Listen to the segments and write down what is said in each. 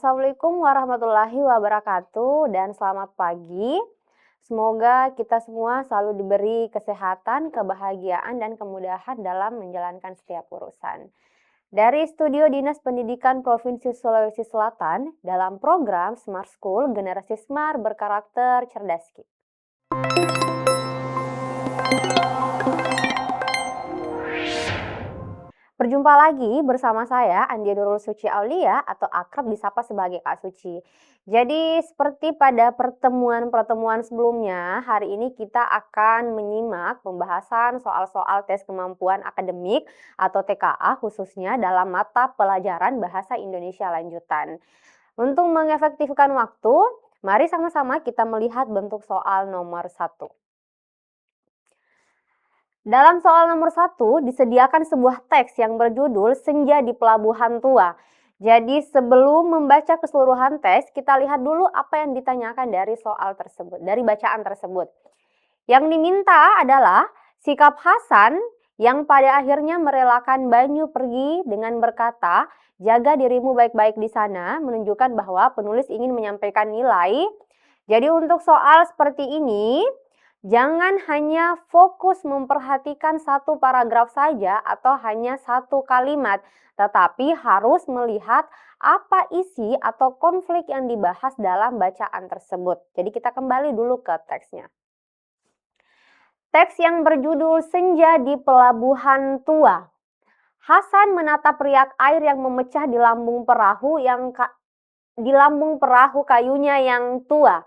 Assalamualaikum warahmatullahi wabarakatuh dan selamat pagi. Semoga kita semua selalu diberi kesehatan, kebahagiaan, dan kemudahan dalam menjalankan setiap urusan. Dari Studio Dinas Pendidikan Provinsi Sulawesi Selatan dalam program Smart School Generasi Smart Berkarakter Cerdas Ki. Berjumpa lagi bersama saya Andi Nurul Suci Aulia atau akrab disapa sebagai Kak Suci. Jadi seperti pada pertemuan-pertemuan sebelumnya, hari ini kita akan menyimak pembahasan soal-soal tes kemampuan akademik atau TKA khususnya dalam mata pelajaran Bahasa Indonesia Lanjutan. Untuk mengefektifkan waktu, mari sama-sama kita melihat bentuk soal nomor 1. Dalam soal nomor 1, disediakan sebuah teks yang berjudul Senja di Pelabuhan Tua. Jadi sebelum membaca keseluruhan teks, kita lihat dulu apa yang ditanyakan dari soal tersebut, dari bacaan tersebut. Yang diminta adalah sikap Hasan yang pada akhirnya merelakan Banyu pergi dengan berkata, jaga dirimu baik-baik di sana, menunjukkan bahwa penulis ingin menyampaikan nilai. Jadi untuk soal seperti ini, jangan hanya fokus memperhatikan satu paragraf saja atau hanya satu kalimat, tetapi harus melihat apa isi atau konflik yang dibahas dalam bacaan tersebut. Jadi kita kembali dulu ke teksnya. Teks yang berjudul Senja di Pelabuhan Tua. Hasan menatap riak air yang memecah di lambung perahu kayunya yang tua.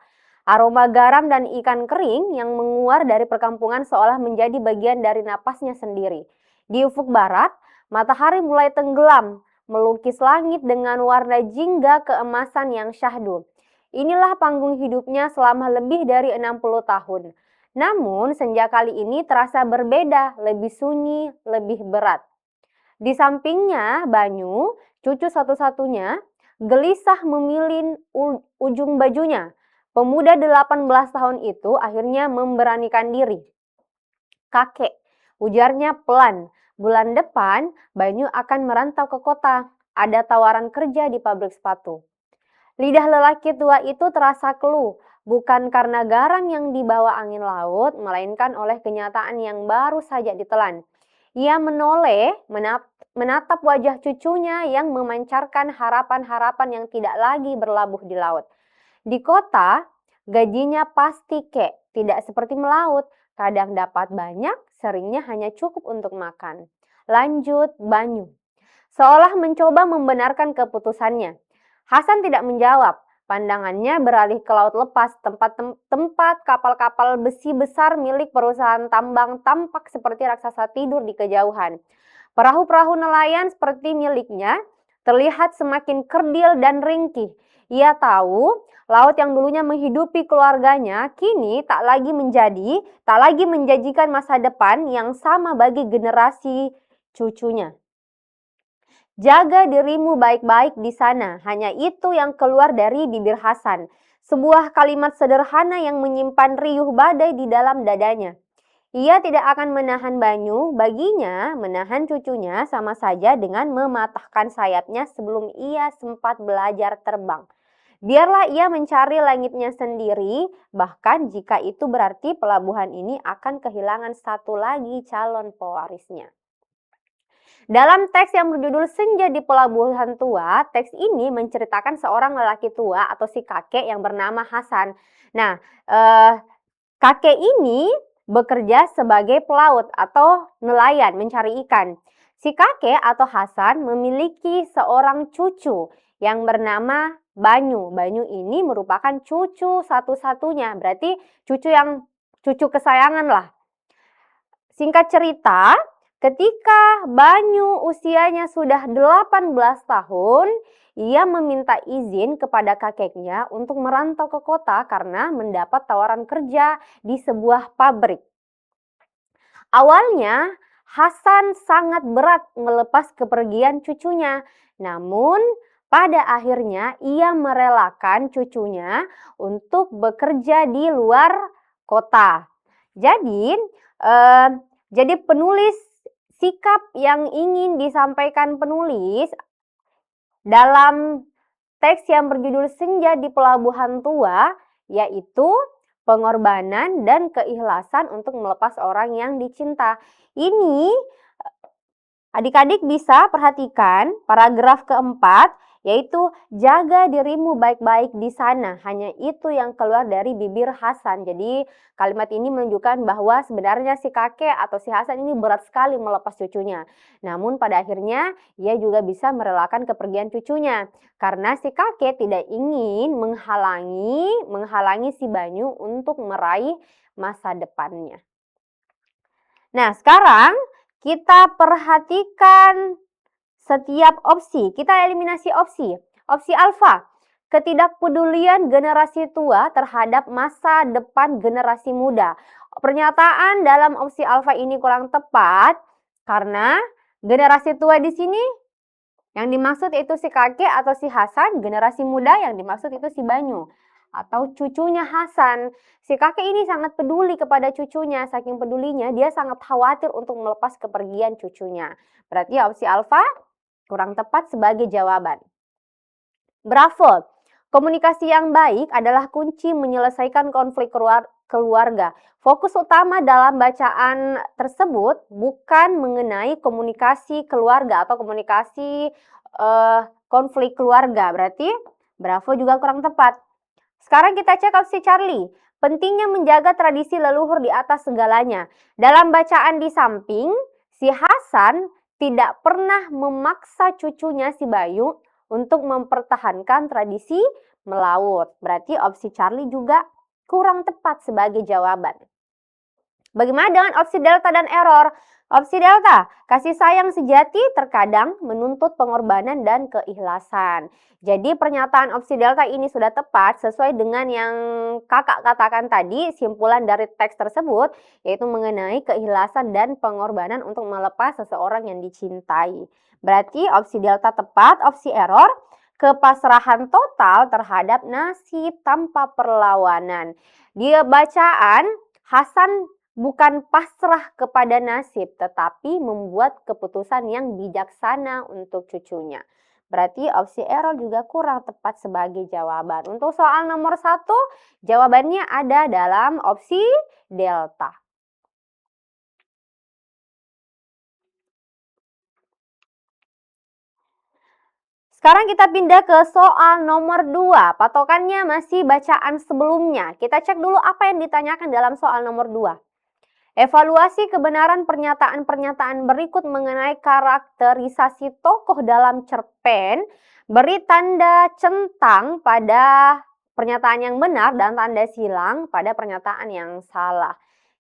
Aroma garam dan ikan kering yang menguar dari perkampungan seolah menjadi bagian dari napasnya sendiri. Di ufuk barat, matahari mulai tenggelam, melukis langit dengan warna jingga keemasan yang syahdu. Inilah panggung hidupnya selama lebih dari 60 tahun. Namun, senja kali ini terasa berbeda, lebih sunyi, lebih berat. Di sampingnya, Banyu, cucu satu-satunya, gelisah memilih ujung bajunya. Pemuda 18 tahun itu akhirnya memberanikan diri. Kakek, ujarnya pelan, bulan depan Banyu akan merantau ke kota. Ada tawaran kerja di pabrik sepatu. Lidah lelaki tua itu terasa keluh, bukan karena garam yang dibawa angin laut, melainkan oleh kenyataan yang baru saja ditelan. Ia menoleh, menatap wajah cucunya yang memancarkan harapan-harapan yang tidak lagi berlabuh di laut. Di kota, gajinya pasti tidak seperti melaut, kadang dapat banyak, seringnya hanya cukup untuk makan. Lanjut Banyu. Seolah mencoba membenarkan keputusannya. Hasan tidak menjawab, pandangannya beralih ke laut lepas, tempat kapal-kapal besi besar milik perusahaan tambang tampak seperti raksasa tidur di kejauhan. Perahu-perahu nelayan seperti miliknya terlihat semakin kerdil dan ringkih. Ia tahu laut yang dulunya menghidupi keluarganya kini tak lagi menjanjikan masa depan yang sama bagi generasi cucunya. Jaga dirimu baik-baik di sana, hanya itu yang keluar dari bibir Hasan. Sebuah kalimat sederhana yang menyimpan riuh badai di dalam dadanya. Ia tidak akan menahan Banyu, baginya menahan cucunya sama saja dengan mematahkan sayapnya sebelum ia sempat belajar terbang. Biarlah ia mencari langitnya sendiri, bahkan jika itu berarti pelabuhan ini akan kehilangan satu lagi calon pewarisnya. Dalam teks yang berjudul Senja di Pelabuhan Tua, teks ini menceritakan seorang lelaki tua atau si kakek yang bernama Hasan. Nah, kakek ini bekerja sebagai pelaut atau nelayan mencari ikan. Si kakek atau Hasan memiliki seorang cucu yang bernama Banyu. Banyu ini merupakan cucu satu-satunya, berarti cucu kesayangan lah. Singkat cerita, ketika Banyu usianya sudah 18 tahun, ia meminta izin kepada kakeknya untuk merantau ke kota karena mendapat tawaran kerja di sebuah pabrik. Awalnya, Hasan sangat berat melepas kepergian cucunya, namun pada akhirnya ia merelakan cucunya untuk bekerja di luar kota. Jadi penulis sikap yang ingin disampaikan penulis dalam teks yang berjudul Senja di Pelabuhan Tua, yaitu pengorbanan dan keikhlasan untuk melepas orang yang dicinta. Ini adik-adik bisa perhatikan paragraf keempat, yaitu jaga dirimu baik-baik di sana. Hanya itu yang keluar dari bibir Hasan. Jadi kalimat ini menunjukkan bahwa sebenarnya si kakek atau si Hasan ini berat sekali melepas cucunya. Namun pada akhirnya ia juga bisa merelakan kepergian cucunya. Karena si kakek tidak ingin menghalangi si Banyu untuk meraih masa depannya. Nah, sekarang kita perhatikan setiap opsi. Kita eliminasi opsi. Opsi alfa, ketidakpedulian generasi tua terhadap masa depan generasi muda. Pernyataan dalam opsi alfa ini kurang tepat karena generasi tua di sini yang dimaksud itu si kakek atau si Hasan, generasi muda yang dimaksud itu si Banyu atau cucunya Hasan. Si kakek ini sangat peduli kepada cucunya, saking pedulinya dia sangat khawatir untuk melepas kepergian cucunya. Berarti opsi alfa kurang tepat sebagai jawaban. Bravo, komunikasi yang baik adalah kunci menyelesaikan konflik keluarga. Fokus utama dalam bacaan tersebut bukan mengenai komunikasi keluarga atau komunikasi konflik keluarga. Berarti bravo juga kurang tepat. Sekarang kita cek opsi Charlie. Pentingnya menjaga tradisi leluhur di atas segalanya. Dalam bacaan di samping, si Hasan tidak pernah memaksa cucunya si Bayu untuk mempertahankan tradisi melaut. Berarti opsi Charlie juga kurang tepat sebagai jawaban. Bagaimana dengan opsi delta dan error? Opsi delta, kasih sayang sejati terkadang menuntut pengorbanan dan keikhlasan. Jadi pernyataan opsi delta ini sudah tepat sesuai dengan yang kakak katakan tadi, simpulan dari teks tersebut, yaitu mengenai keikhlasan dan pengorbanan untuk melepas seseorang yang dicintai. Berarti opsi delta tepat, opsi error, kepasrahan total terhadap nasib tanpa perlawanan. Di bacaan, Hasan bukan pasrah kepada nasib, tetapi membuat keputusan yang bijaksana untuk cucunya. Berarti opsi error juga kurang tepat sebagai jawaban. Untuk soal nomor 1, jawabannya ada dalam opsi delta. Sekarang kita pindah ke soal nomor 2. Patokannya masih bacaan sebelumnya. Kita cek dulu apa yang ditanyakan dalam soal nomor 2. Evaluasi kebenaran pernyataan-pernyataan berikut mengenai karakterisasi tokoh dalam cerpen. Beri tanda centang pada pernyataan yang benar dan tanda silang pada pernyataan yang salah.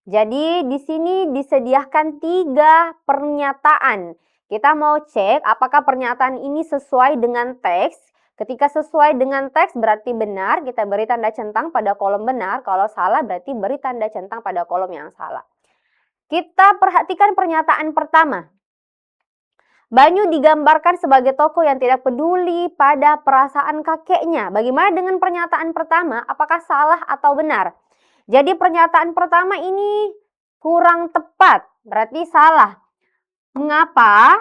Jadi di sini disediakan 3 pernyataan. Kita mau cek apakah pernyataan ini sesuai dengan teks. Ketika sesuai dengan teks berarti benar, kita beri tanda centang pada kolom benar. Kalau salah berarti beri tanda centang pada kolom yang salah. Kita perhatikan pernyataan pertama. Banyu digambarkan sebagai tokoh yang tidak peduli pada perasaan kakeknya. Bagaimana dengan pernyataan pertama? Apakah salah atau benar? Jadi pernyataan pertama ini kurang tepat, berarti salah. Mengapa?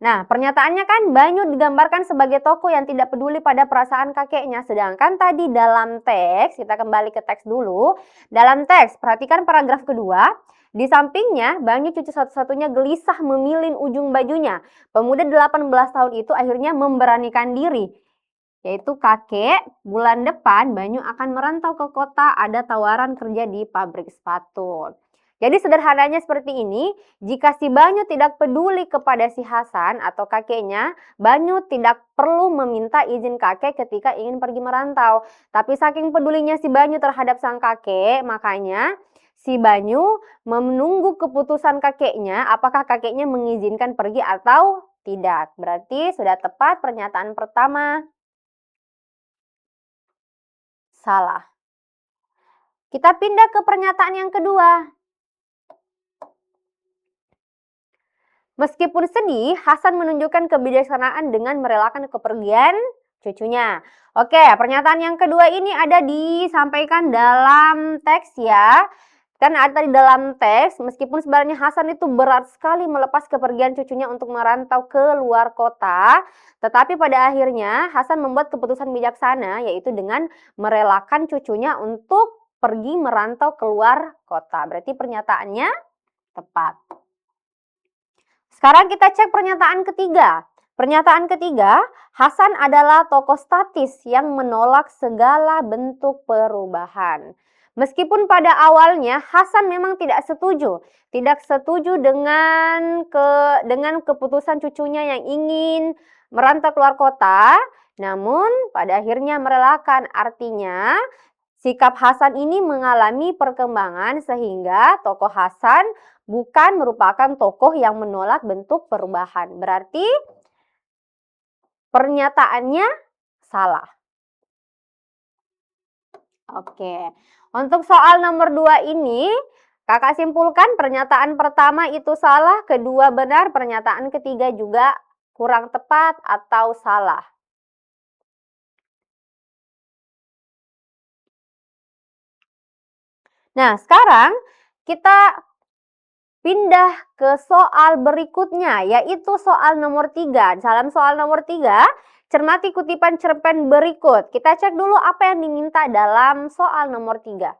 Nah, pernyataannya kan Banyu digambarkan sebagai tokoh yang tidak peduli pada perasaan kakeknya. Sedangkan tadi dalam teks, kita kembali ke teks dulu. Dalam teks, perhatikan paragraf kedua. Di sampingnya, Banyu cucu satu-satunya gelisah memilih ujung bajunya. Pemuda 18 tahun itu akhirnya memberanikan diri. Yaitu kakek, bulan depan Banyu akan merantau ke kota, ada tawaran kerja di pabrik sepatu. Jadi sederhananya seperti ini, jika si Banyu tidak peduli kepada si Hasan atau kakeknya, Banyu tidak perlu meminta izin kakek ketika ingin pergi merantau. Tapi saking pedulinya si Banyu terhadap sang kakek, makanya si Banyu menunggu keputusan kakeknya, apakah kakeknya mengizinkan pergi atau tidak. Berarti sudah tepat pernyataan pertama. Salah. Kita pindah ke pernyataan yang kedua. Meskipun sedih, Hasan menunjukkan kebijaksanaan dengan merelakan kepergian cucunya. Oke, pernyataan yang kedua ini ada disampaikan dalam teks ya. Kan ada di dalam teks, meskipun sebenarnya Hasan itu berat sekali melepas kepergian cucunya untuk merantau ke luar kota, tetapi pada akhirnya Hasan membuat keputusan bijaksana, yaitu dengan merelakan cucunya untuk pergi merantau keluar kota. Berarti pernyataannya tepat. Sekarang kita cek pernyataan ketiga. Pernyataan ketiga, Hasan adalah tokoh statis yang menolak segala bentuk perubahan. Meskipun pada awalnya Hasan memang tidak setuju dengan keputusan cucunya yang ingin merantau keluar kota, namun pada akhirnya merelakan. Artinya, sikap Hasan ini mengalami perkembangan sehingga tokoh Hasan bukan merupakan tokoh yang menolak bentuk perubahan. Berarti pernyataannya salah. Oke, untuk soal nomor 2 ini, kakak simpulkan pernyataan pertama itu salah, kedua benar, pernyataan ketiga juga kurang tepat atau salah. Nah, sekarang kita pindah ke soal berikutnya, yaitu soal nomor 3. Dalam soal nomor 3, cermati kutipan cerpen berikut. Kita cek dulu apa yang diminta dalam soal nomor 3.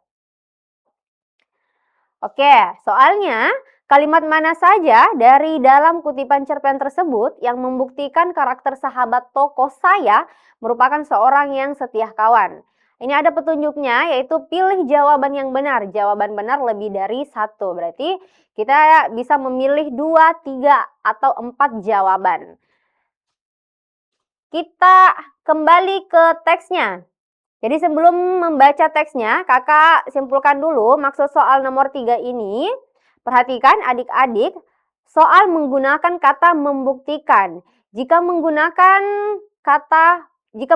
Oke, soalnya kalimat mana saja dari dalam kutipan cerpen tersebut yang membuktikan karakter sahabat tokoh saya merupakan seorang yang setia kawan. Ini ada petunjuknya, yaitu pilih jawaban yang benar. Jawaban benar lebih dari satu. Berarti kita bisa memilih 2, 3, atau 4 jawaban. Kita kembali ke teksnya. Jadi sebelum membaca teksnya, kakak simpulkan dulu maksud soal nomor 3 ini. Perhatikan adik-adik, soal menggunakan kata membuktikan. Jika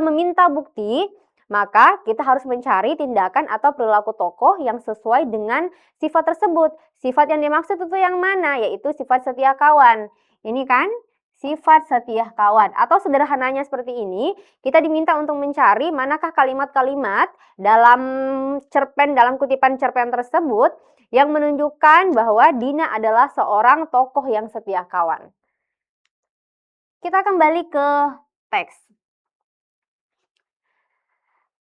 meminta bukti, maka kita harus mencari tindakan atau perilaku tokoh yang sesuai dengan sifat tersebut. Sifat yang dimaksud itu yang mana? Yaitu sifat setia kawan. Ini kan sifat setia kawan. Atau sederhananya seperti ini, kita diminta untuk mencari manakah kalimat-kalimat dalam kutipan cerpen tersebut yang menunjukkan bahwa Dina adalah seorang tokoh yang setia kawan. Kita kembali ke teks.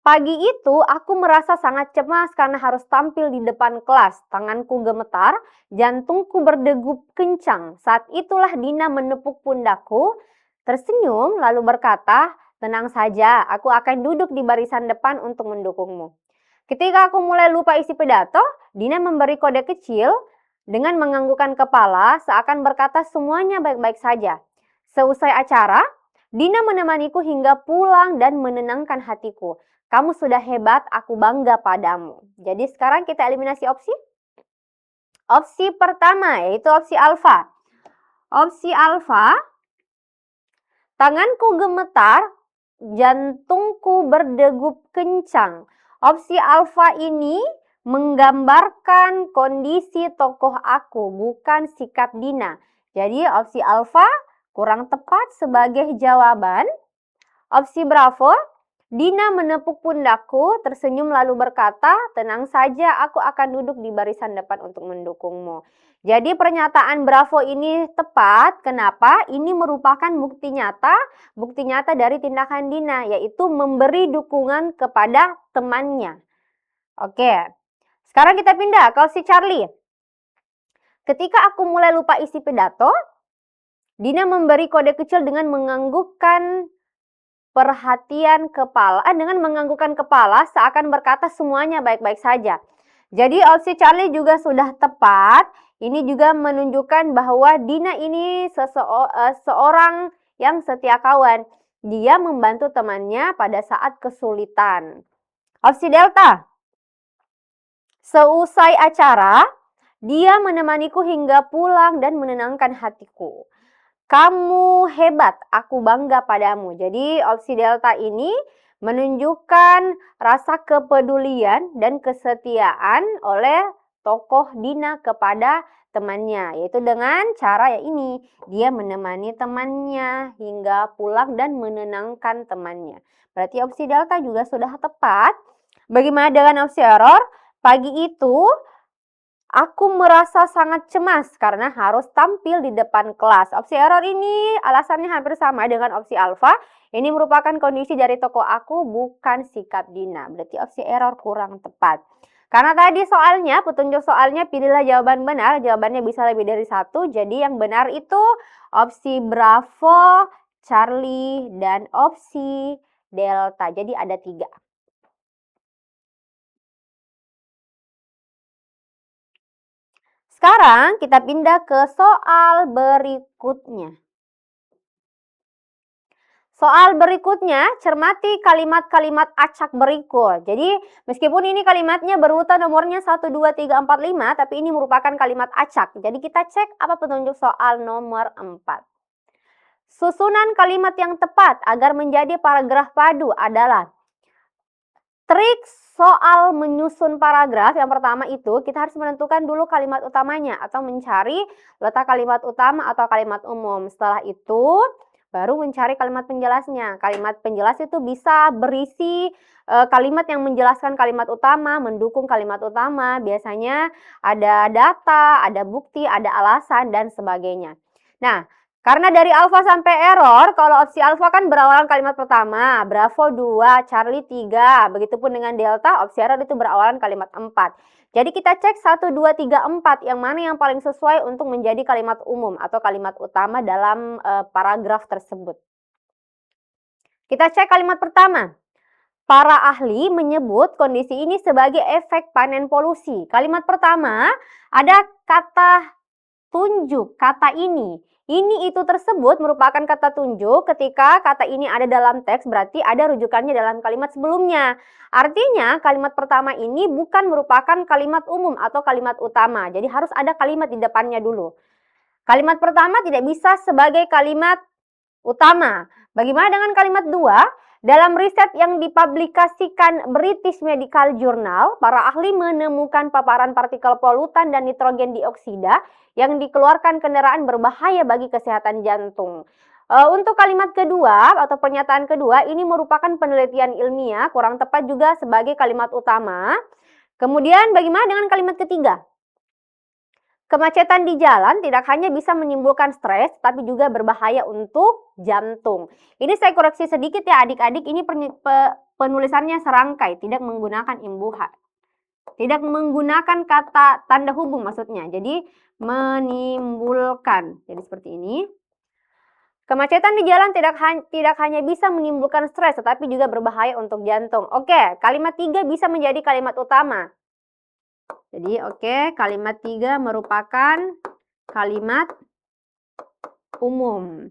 Pagi itu aku merasa sangat cemas karena harus tampil di depan kelas. Tanganku gemetar, jantungku berdegup kencang. Saat itulah Dina menepuk pundakku, tersenyum lalu berkata, "Tenang saja, aku akan duduk di barisan depan untuk mendukungmu." Ketika aku mulai lupa isi pidato, Dina memberi kode kecil dengan menganggukkan kepala seakan berkata semuanya baik-baik saja. Seusai acara, Dina menemaniku hingga pulang dan menenangkan hatiku. Kamu sudah hebat, aku bangga padamu. Jadi sekarang kita eliminasi opsi. Opsi pertama yaitu opsi alfa. Opsi alfa, tanganku gemetar, jantungku berdegup kencang. Opsi alfa ini menggambarkan kondisi tokoh aku, bukan sikap Dina. Jadi opsi alfa kurang tepat sebagai jawaban. Opsi bravo, Dina menepuk pundakku, tersenyum lalu berkata, "Tenang saja, aku akan duduk di barisan depan untuk mendukungmu." Jadi pernyataan bravo ini tepat. Kenapa? Ini merupakan bukti nyata dari tindakan Dina, yaitu memberi dukungan kepada temannya. Oke, sekarang kita pindah ke opsi Charlie. Ketika aku mulai lupa isi pidato, Dina memberi kode kecil dengan menganggukkan kepala seakan berkata semuanya baik-baik saja. Jadi opsi Charlie juga sudah tepat. Ini juga menunjukkan bahwa Dina ini seorang yang setia kawan. Dia membantu temannya pada saat kesulitan. Opsi Delta. Seusai acara, dia menemaniku hingga pulang dan menenangkan hatiku. Kamu hebat, aku bangga padamu. Jadi opsi Delta ini menunjukkan rasa kepedulian dan kesetiaan oleh tokoh Dina kepada temannya. Yaitu dengan cara ini, dia menemani temannya hingga pulang dan menenangkan temannya. Berarti opsi Delta juga sudah tepat. Bagaimana dengan opsi error? Pagi itu Aku merasa sangat cemas karena harus tampil di depan kelas. Opsi error ini alasannya hampir sama dengan opsi alfa. Ini merupakan kondisi dari toko aku, bukan sikap Dina. Berarti opsi error kurang tepat. Karena tadi soalnya, petunjuk soalnya pilihlah jawaban benar. Jawabannya bisa lebih dari satu. Jadi yang benar itu opsi Bravo, Charlie, dan opsi Delta. Jadi ada 3. Sekarang kita pindah ke soal berikutnya. Soal berikutnya, cermati kalimat-kalimat acak berikut. Jadi, meskipun ini kalimatnya berurutan nomornya 1, 2, 3, 4, 5, tapi ini merupakan kalimat acak. Jadi, kita cek apa petunjuk soal nomor 4. Susunan kalimat yang tepat agar menjadi paragraf padu adalah trik soal menyusun paragraf. Yang pertama itu kita harus menentukan dulu kalimat utamanya atau mencari letak kalimat utama atau kalimat umum. Setelah itu baru mencari kalimat penjelasnya. Kalimat penjelas itu bisa berisi kalimat yang menjelaskan kalimat utama, mendukung kalimat utama. Biasanya ada data, ada bukti, ada alasan, dan sebagainya. Nah, karena dari alfa sampai error, kalau opsi alfa kan berawalan kalimat pertama, Bravo 2, Charlie 3. Begitupun dengan delta, opsi error itu berawalan kalimat 4. Jadi kita cek 1, 2, 3, 4, yang mana yang paling sesuai untuk menjadi kalimat umum atau kalimat utama dalam paragraf tersebut. Kita cek kalimat pertama. Para ahli menyebut kondisi ini sebagai efek panen polusi. Kalimat pertama ada kata tunjuk, kata ini. Ini itu tersebut merupakan kata tunjuk. Ketika kata ini ada dalam teks, berarti ada rujukannya dalam kalimat sebelumnya. Artinya kalimat pertama ini bukan merupakan kalimat umum atau kalimat utama. Jadi harus ada kalimat di depannya dulu. Kalimat pertama tidak bisa sebagai kalimat utama. Bagaimana dengan kalimat 2? Dalam riset yang dipublikasikan British Medical Journal, para ahli menemukan paparan partikel polutan dan nitrogen dioksida yang dikeluarkan kendaraan berbahaya bagi kesehatan jantung. Untuk kalimat kedua atau pernyataan kedua, ini merupakan penelitian ilmiah, kurang tepat juga sebagai kalimat utama. Kemudian bagaimana dengan kalimat ketiga? Kemacetan di jalan tidak hanya bisa menimbulkan stres, tapi juga berbahaya untuk jantung. Ini saya koreksi sedikit ya adik-adik, ini penulisannya serangkai, tidak menggunakan imbuhan. Tidak menggunakan kata tanda hubung maksudnya, jadi menimbulkan. Jadi seperti ini. Kemacetan di jalan tidak hanya bisa menimbulkan stres, tetapi juga berbahaya untuk jantung. Oke, kalimat 3 bisa menjadi kalimat utama. Jadi kalimat 3 merupakan kalimat umum.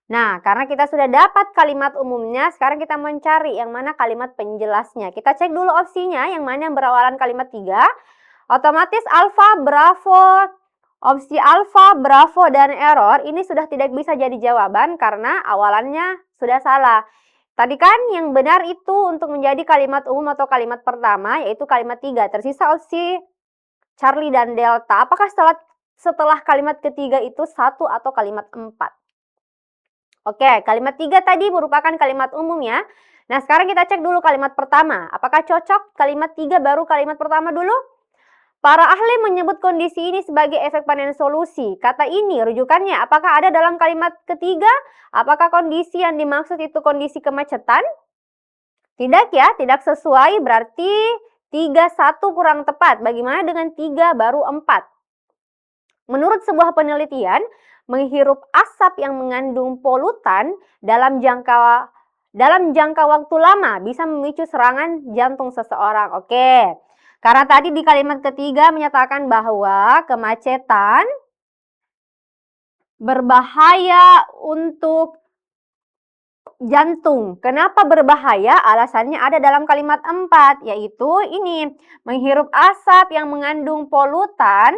Nah, karena kita sudah dapat kalimat umumnya, sekarang kita mencari yang mana kalimat penjelasnya. Kita cek dulu opsinya, yang mana yang berawalan kalimat 3. Otomatis alfa, bravo, opsi alfa, bravo, dan error ini sudah tidak bisa jadi jawaban karena awalannya sudah salah. Tadi kan yang benar itu untuk menjadi kalimat umum atau kalimat pertama, yaitu kalimat 3. Tersisa opsi Charlie dan delta. Apakah setelah kalimat ketiga itu 1 atau kalimat 4? Oke, kalimat 3 tadi merupakan kalimat umum ya. Nah, sekarang kita cek dulu kalimat pertama. Apakah cocok kalimat 3 baru kalimat pertama dulu? Para ahli menyebut kondisi ini sebagai efek panen solusi. Kata ini rujukannya apakah ada dalam kalimat ketiga? Apakah kondisi yang dimaksud itu kondisi kemacetan? Tidak ya, tidak sesuai, berarti 3, 1 kurang tepat. Bagaimana dengan 3 baru 4? Menurut sebuah penelitian, menghirup asap yang mengandung polutan dalam jangka waktu lama bisa memicu serangan jantung seseorang. Oke, karena tadi di kalimat ketiga menyatakan bahwa kemacetan berbahaya untuk jantung. Kenapa berbahaya? Alasannya ada dalam kalimat 4, yaitu ini, menghirup asap yang mengandung polutan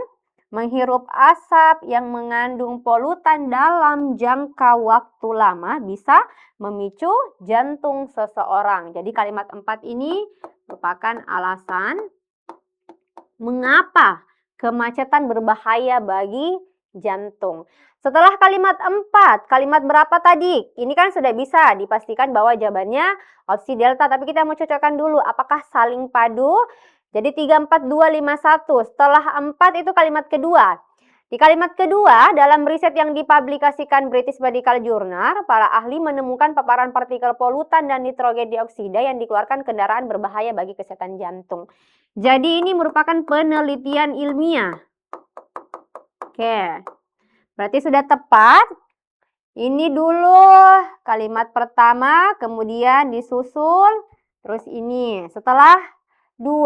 dalam jangka waktu lama bisa memicu jantung seseorang. Jadi kalimat 4 ini merupakan alasan mengapa kemacetan berbahaya bagi jantung. Setelah kalimat 4, kalimat berapa tadi? Ini kan sudah bisa dipastikan bahwa jawabannya opsi delta, tapi kita mau cocokkan dulu apakah saling padu. Jadi 3, 4, 2, 5, 1. Setelah 4 itu kalimat kedua. Di kalimat kedua, dalam riset yang dipublikasikan British Medical Journal, para ahli menemukan paparan partikel polutan dan nitrogen dioksida yang dikeluarkan kendaraan berbahaya bagi kesehatan jantung. Jadi ini merupakan penelitian ilmiah. Oke, berarti sudah tepat. Ini dulu kalimat pertama, kemudian disusul, terus ini. Setelah 2,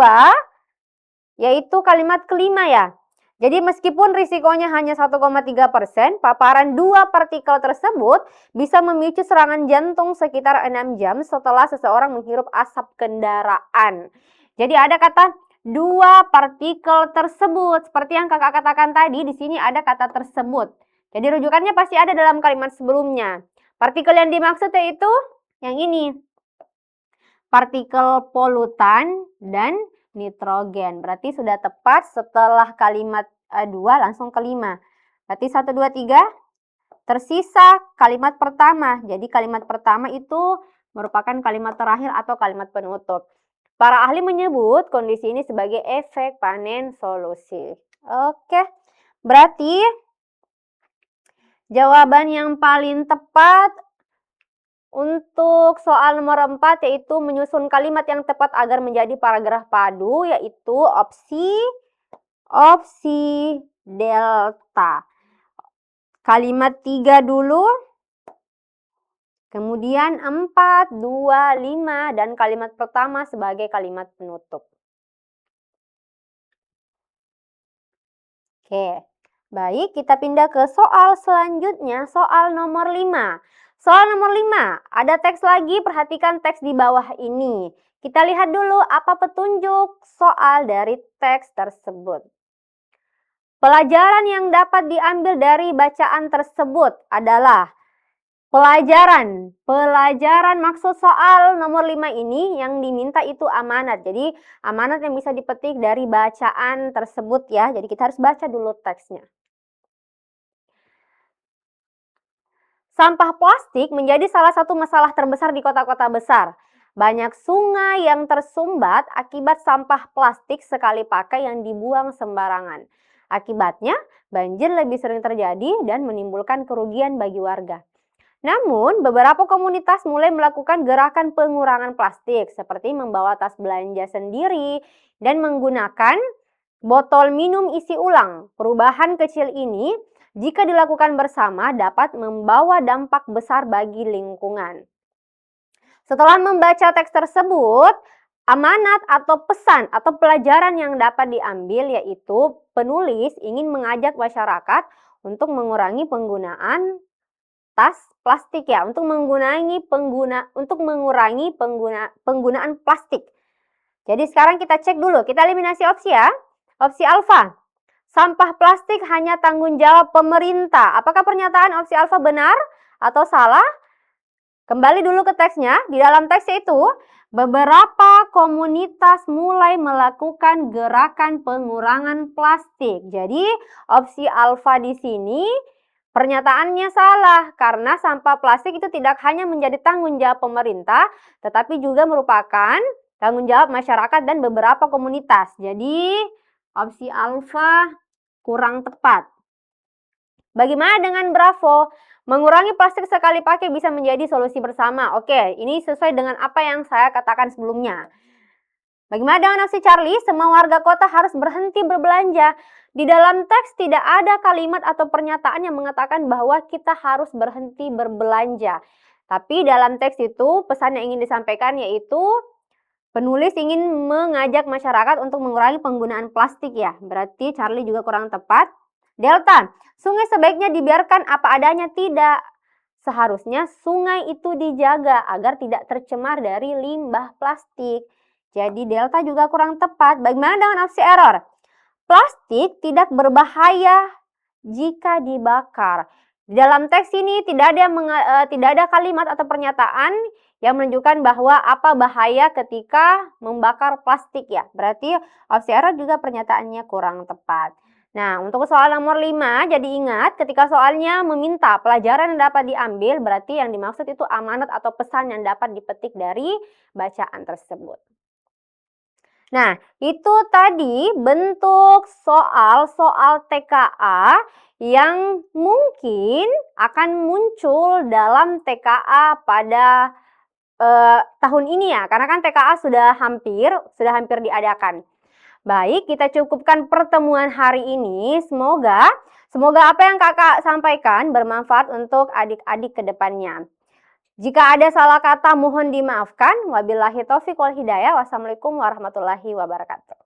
yaitu kalimat kelima ya. Jadi meskipun risikonya hanya 1,3%, paparan 2 partikel tersebut bisa memicu serangan jantung sekitar 6 jam setelah seseorang menghirup asap kendaraan. Jadi ada kata 2 partikel tersebut. Seperti yang kakak katakan tadi, di sini ada kata tersebut. Jadi rujukannya pasti ada dalam kalimat sebelumnya. Partikel yang dimaksud yaitu yang ini. Partikel polutan dan nitrogen. Berarti sudah tepat setelah kalimat 2 langsung kelima. Berarti 1, 2, 3. Tersisa kalimat pertama. Jadi kalimat pertama itu merupakan kalimat terakhir atau kalimat penutup. Para ahli menyebut kondisi ini sebagai efek panen solusi. Oke. Berarti jawaban yang paling tepat untuk soal nomor 4 yaitu menyusun kalimat yang tepat agar menjadi paragraf padu, yaitu opsi delta. Kalimat 3 dulu, kemudian 4, 2, 5, dan kalimat pertama sebagai kalimat penutup. Oke, baik, kita pindah ke soal selanjutnya, soal nomor 5. Soal nomor 5, ada teks lagi, perhatikan teks di bawah ini. Kita lihat dulu apa petunjuk soal dari teks tersebut. Pelajaran yang dapat diambil dari bacaan tersebut adalah pelajaran maksud soal nomor 5 ini yang diminta itu amanat. Jadi amanat yang bisa dipetik dari bacaan tersebut ya. Jadi kita harus baca dulu teksnya. Sampah plastik menjadi salah satu masalah terbesar di kota-kota besar. Banyak sungai yang tersumbat akibat sampah plastik sekali pakai yang dibuang sembarangan. Akibatnya, banjir lebih sering terjadi dan menimbulkan kerugian bagi warga. Namun, beberapa komunitas mulai melakukan gerakan pengurangan plastik, seperti membawa tas belanja sendiri dan menggunakan botol minum isi ulang. Perubahan kecil ini, jika dilakukan bersama, dapat membawa dampak besar bagi lingkungan. Setelah membaca teks tersebut, amanat atau pesan atau pelajaran yang dapat diambil yaitu penulis ingin mengajak masyarakat untuk mengurangi penggunaan tas plastik ya, untuk mengurangi penggunaan plastik. Jadi sekarang kita cek dulu, kita eliminasi opsi ya. Opsi alfa, sampah plastik hanya tanggung jawab pemerintah. Apakah pernyataan opsi alfa benar atau salah? Kembali dulu ke teksnya. Di dalam teks itu, beberapa komunitas mulai melakukan gerakan pengurangan plastik. Jadi, opsi alfa di sini pernyataannya salah karena sampah plastik itu tidak hanya menjadi tanggung jawab pemerintah, tetapi juga merupakan tanggung jawab masyarakat dan beberapa komunitas. Jadi, opsi alfa kurang tepat. Bagaimana dengan Bravo? Mengurangi plastik sekali pakai bisa menjadi solusi bersama. Oke, ini sesuai dengan apa yang saya katakan sebelumnya. Bagaimana dengan opsi Charlie? Semua warga kota harus berhenti berbelanja. Di dalam teks tidak ada kalimat atau pernyataan yang mengatakan bahwa kita harus berhenti berbelanja. Tapi dalam teks itu pesan yang ingin disampaikan yaitu penulis ingin mengajak masyarakat untuk mengurangi penggunaan plastik ya. Berarti Charlie juga kurang tepat. Delta, sungai sebaiknya dibiarkan apa adanya, tidak. Seharusnya sungai itu dijaga agar tidak tercemar dari limbah plastik. Jadi delta juga kurang tepat. Bagaimana dengan opsi error? Plastik tidak berbahaya jika dibakar. Di dalam teks ini tidak ada kalimat atau pernyataan yang menunjukkan bahwa apa bahaya ketika membakar plastik ya. Berarti opsi error juga pernyataannya kurang tepat. Nah, untuk soal nomor 5, jadi ingat ketika soalnya meminta pelajaran yang dapat diambil, berarti yang dimaksud itu amanat atau pesan yang dapat dipetik dari bacaan tersebut. Nah, itu tadi bentuk soal-soal TKA yang mungkin akan muncul dalam TKA pada tahun ini ya, karena kan TKA sudah hampir diadakan. Baik, kita cukupkan pertemuan hari ini. Semoga apa yang Kakak sampaikan bermanfaat untuk adik-adik ke depannya. Jika ada salah kata mohon dimaafkan. Wabillahi taufiq wal hidayah. Wassalamualaikum warahmatullahi wabarakatuh.